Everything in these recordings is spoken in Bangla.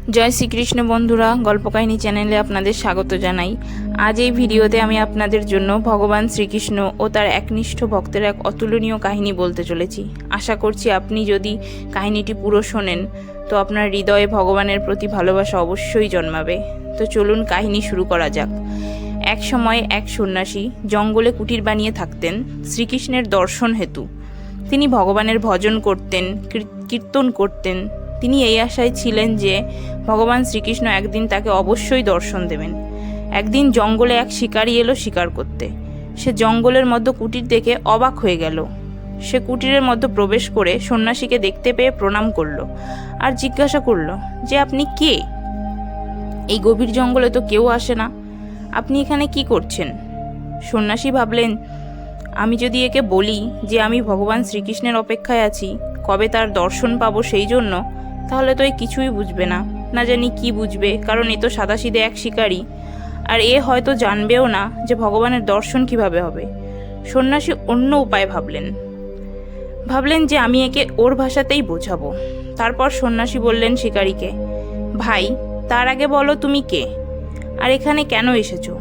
জয় শ্রীকৃষ্ণ বন্ধুরা, গল্পকাহিনী চ্যানেলে আপনাদের স্বাগত জানাই। আজ এই ভিডিওতে আমি আপনাদের জন্য ভগবান শ্রীকৃষ্ণ ও তার একনিষ্ঠ ভক্তের এক অতুলনীয় কাহিনী বলতে চলেছি। আশা করছি আপনি যদি কাহিনীটি পুরো শোনেন তো আপনার হৃদয়ে ভগবানের প্রতি ভালোবাসা অবশ্যই জন্মাবে। তো চলুন কাহিনী শুরু করা যাক। এক সময় এক সন্ন্যাসী জঙ্গলে কুটির বানিয়ে থাকতেন শ্রীকৃষ্ণের দর্শন হেতু। তিনি ভগবানের ভজন করতেন, কীর্তন করতেন। তিনি এই আশায় ছিলেন যে ভগবান শ্রীকৃষ্ণ একদিন তাকে অবশ্যই দর্শন দেবেন। একদিন জঙ্গলে এক শিকারী এলো শিকার করতে। সে জঙ্গলের মধ্যে কুটির দেখে অবাক হয়ে গেল। সে কুটিরের মধ্যে প্রবেশ করে সন্ন্যাসীকে দেখতে পেয়ে প্রণাম করলো আর জিজ্ঞাসা করলো যে আপনি কে? এই গভীর জঙ্গলে তো কেউ আসে না, আপনি এখানে কি করছেন? সন্ন্যাসী ভাবলেন, আমি যদি একে বলি যে আমি ভগবান শ্রীকৃষ্ণের অপেক্ষায় আছি, কবে তার দর্শন পাবো সেই জন্য, তাহলে তো এ কিছুই বুঝবে না। না জানি কি বুঝবে, কারণ এ তো সাদাসিধে এক শিকারী, আর এ হয়তো জানবেও না যে ভগবানের দর্শন কিভাবে হবে। সন্ন্যাসী অন্য উপায় ভাবলেন যে আমি একে ওর ভাষাতেই বোঝাবো। তারপর সন্ন্যাসী বললেন শিকারীকে, ভাই, তার আগে বলো তুমি কে, আর এখানে কেন এসেছো?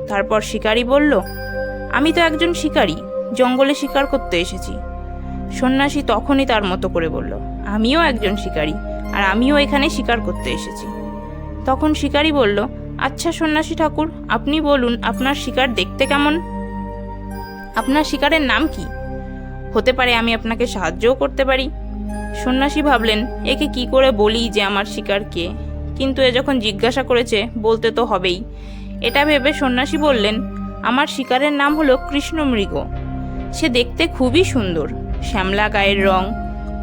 তারপর শিকারী বলল, আমি তো একজন শিকারী, জঙ্গলে শিকার করতে এসেছি। সন্ন্যাসী তখনই তার মতো করে বলল, আমিও একজন শিকারী, আর আমিও এখানে শিকার করতে এসেছি। তখন শিকারী বলল, আচ্ছা সন্ন্যাসী ঠাকুর, আপনি বলুন আপনার শিকার দেখতে কেমন? আপনার শিকারের নাম কি? হতে পারে আমি আপনাকে সাহায্যও করতে পারি। সন্ন্যাসী ভাবলেন, একে কি করে বলি যে আমার শিকার কে, কিন্তু এ যখন জিজ্ঞাসা করেছে বলতে তো হবেই। এটা ভেবে সন্ন্যাসী বললেন, আমার শিকারের নাম হলো কৃষ্ণমৃগ। সে দেখতে খুবই সুন্দর, শ্যামলা গায়ের রং,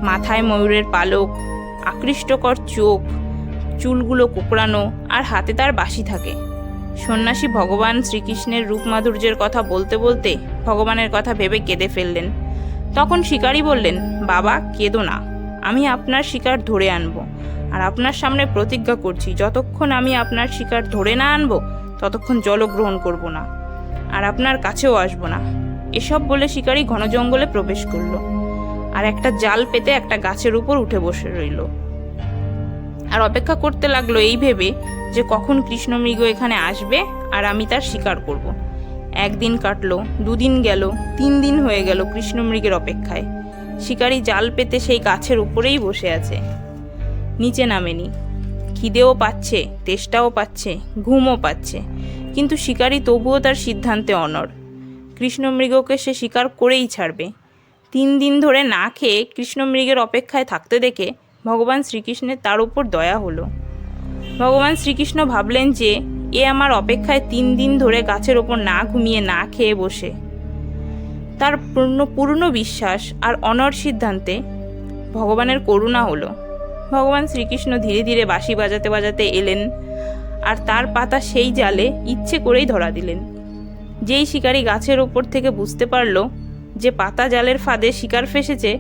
মাথায় ময়ূরের পালক, আকৃষ্টকর চোখ, চুলগুলো কোঁকড়ানো, আর হাতে তার বাঁশি থাকে। সন্ন্যাসী ভগবান শ্রীকৃষ্ণের রূপ মাধুর্যের কথা বলতে বলতে ভগবানের কথা ভেবে কেঁদে ফেললেন। তখন শিকারী বললেন, বাবা কেঁদো না, আমি আপনার শিকার ধরে আনবো, আর আপনার সামনে প্রতিজ্ঞা করছি যতক্ষণ আমি আপনার শিকার ধরে না আনবো ততক্ষণ জল গ্রহণ করব না, আর আপনার কাছেও আসবো না। এসব বলে শিকারী ঘন জঙ্গলে প্রবেশ করল, আর একটা জাল পেতে একটা গাছের উপর উঠে বসে রইল, আর অপেক্ষা করতে লাগলো এই ভেবে যে কখন কৃষ্ণমৃগ এখানে আসবে আর আমি তার শিকার করব। একদিন কাটলো, দুদিন গেল, 3 দিন হয়ে গেল কৃষ্ণমৃগের অপেক্ষায়। শিকারী জাল পেতে সেই গাছের উপরেই বসে আছে, নিচে নামেনি। খিদেও পাচ্ছে, তেষ্টাও পাচ্ছে, ঘুমও পাচ্ছে, কিন্তু শিকারী তবুও তার সিদ্ধান্তে অনড়। কৃষ্ণমৃগকে সে শিকার করেই ছাড়বে। 3 দিন ধরে না খেয়ে কৃষ্ণমৃগের অপেক্ষায় থাকতে দেখে ভগবান শ্রীকৃষ্ণের তার উপর দয়া হলো। ভগবান শ্রীকৃষ্ণ ভাবলেন যে এ আমার অপেক্ষায় 3 দিন ধরে গাছের ওপর না ঘুমিয়ে না খেয়ে বসে। তার পূর্ণ বিশ্বাস আর অনড় সিদ্ধান্তে ভগবানের করুণা হলো। ভগবান শ্রীকৃষ্ণ ধীরে ধীরে বাঁশি বাজাতে বাজাতে এলেন, আর তার পাতা সেই জালে ইচ্ছে করেই ধরা দিলেন। যেই শিকারী গাছের ওপর থেকে বুঝতে পারল যে পাতা জালের ফাঁদে শিকার ফেসেছে,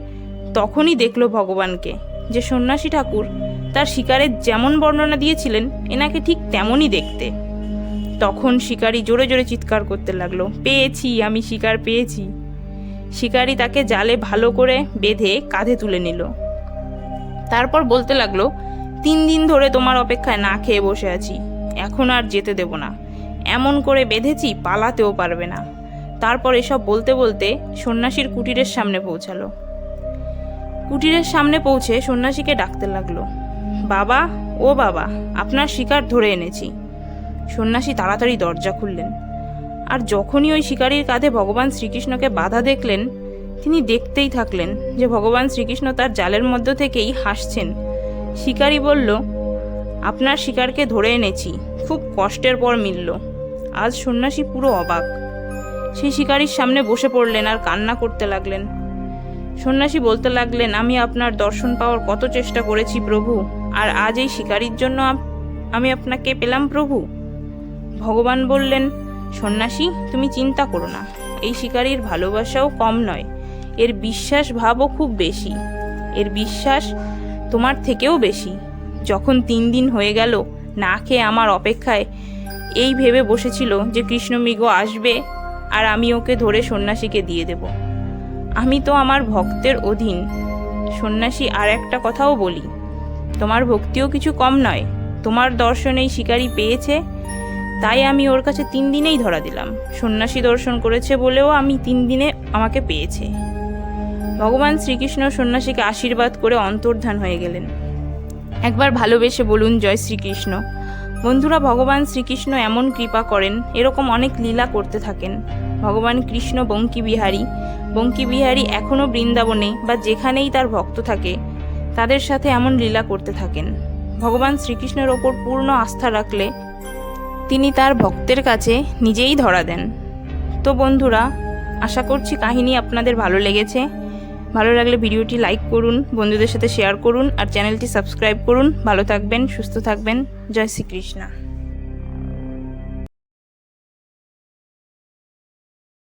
তখনই দেখল ভগবানকে, যে সন্ন্যাসী ঠাকুর তার শিকারের যেমন বর্ণনা দিয়েছিলেন এনাকে ঠিক তেমনই দেখতে। তখন শিকারী জোরে জোরে চিৎকার করতে লাগলো, পেয়েছি, আমি শিকার পেয়েছি। শিকারী তাকে জালে ভালো করে বেঁধে কাঁধে তুলে নিল। তারপর বলতে লাগলো, 3 দিন ধরে তোমার অপেক্ষায় না খেয়ে বসে আছি, এখন আর যেতে দেব না। এমন করে বেঁধেছি পালাতেও পারবে না। তারপর এসব বলতে বলতে সন্ন্যাসীর কুটিরের সামনে পৌঁছালো। কুটিরের সামনে পৌঁছে সন্ন্যাসীকে ডাকতে লাগলো, বাবা, ও বাবা, আপনার শিকার ধরে এনেছি। সন্ন্যাসী তাড়াতাড়ি দরজা খুললেন, আর যখনই ওই শিকারীর কাঁধে ভগবান শ্রীকৃষ্ণকে বাধা দেখলেন, তিনি দেখতেই থাকলেন যে ভগবান শ্রীকৃষ্ণ তার জালের মধ্য থেকেই হাসছেন। শিকারী বলল, আপনার শিকারকে ধরে এনেছি, খুব কষ্টের পর মিলল। আজ সন্ন্যাসী পুরো অবাক। সেই শিকারীর সামনে বসে পড়লেন আর কান্না করতে লাগলেন। সন্ন্যাসী বলতে লাগলেন, আমি আপনার দর্শন পাওয়ার কত চেষ্টা করেছি প্রভু, আর আজ এই শিকারীর জন্য আমি আপনাকে পেলাম প্রভু। ভগবান বললেন, সন্ন্যাসী, তুমি চিন্তা করো না, এই শিকারীর ভালোবাসাও কম নয়, এর বিশ্বাস ভাবও খুব বেশি, এর বিশ্বাস তোমার থেকেও বেশি। যখন 3 দিন হয়ে গেল না খেয়ে আমার অপেক্ষায় এই ভেবে বসেছিল যে কৃষ্ণমৃগ আসবে আর আমি ওকে ধরে সন্ন্যাসীকে দিয়ে দেব। আমি তো আমার ভক্তের অধীন। সন্ন্যাসী, আর একটা কথাও বলি, তোমার ভক্তিও কিছু কম নয়, তোমার দর্শনেই শিকারি পেয়েছে, তাই আমি ওর কাছে 3 দিনেই ধরা দিলাম। সন্ন্যাসী দর্শন করেছে বলেও আমি 3 দিনে আমাকে পেয়েছে। ভগবান শ্রীকৃষ্ণ সন্ন্যাসীকে আশীর্বাদ করে অন্তর্ধান হয়ে গেলেন। একবার ভালোবেসে বলুন জয় শ্রীকৃষ্ণ। বন্ধুরা, ভগবান শ্রীকৃষ্ণ এমন কৃপা করেন, এরকম অনেক লীলা করতে থাকেন। ভগবান কৃষ্ণ বঙ্কি বিহারী এখনও বৃন্দাবনে বা যেখানেই তার ভক্ত থাকে তাদের সাথে এমন লীলা করতে থাকেন। ভগবান শ্রীকৃষ্ণের ওপর পূর্ণ আস্থা রাখলে তিনি তার ভক্তের কাছে নিজেই ধরা দেন। তো বন্ধুরা, আশা করছি কাহিনী আপনাদের ভালো লেগেছে। ভালো লাগলে ভিডিওটি লাইক করুন, বন্ধুদের সাথে শেয়ার করুন আর চ্যানেলটি সাবস্ক্রাইব করুন। ভালো থাকবেন, সুস্থ থাকবেন। জয় শ্রীকৃষ্ণ।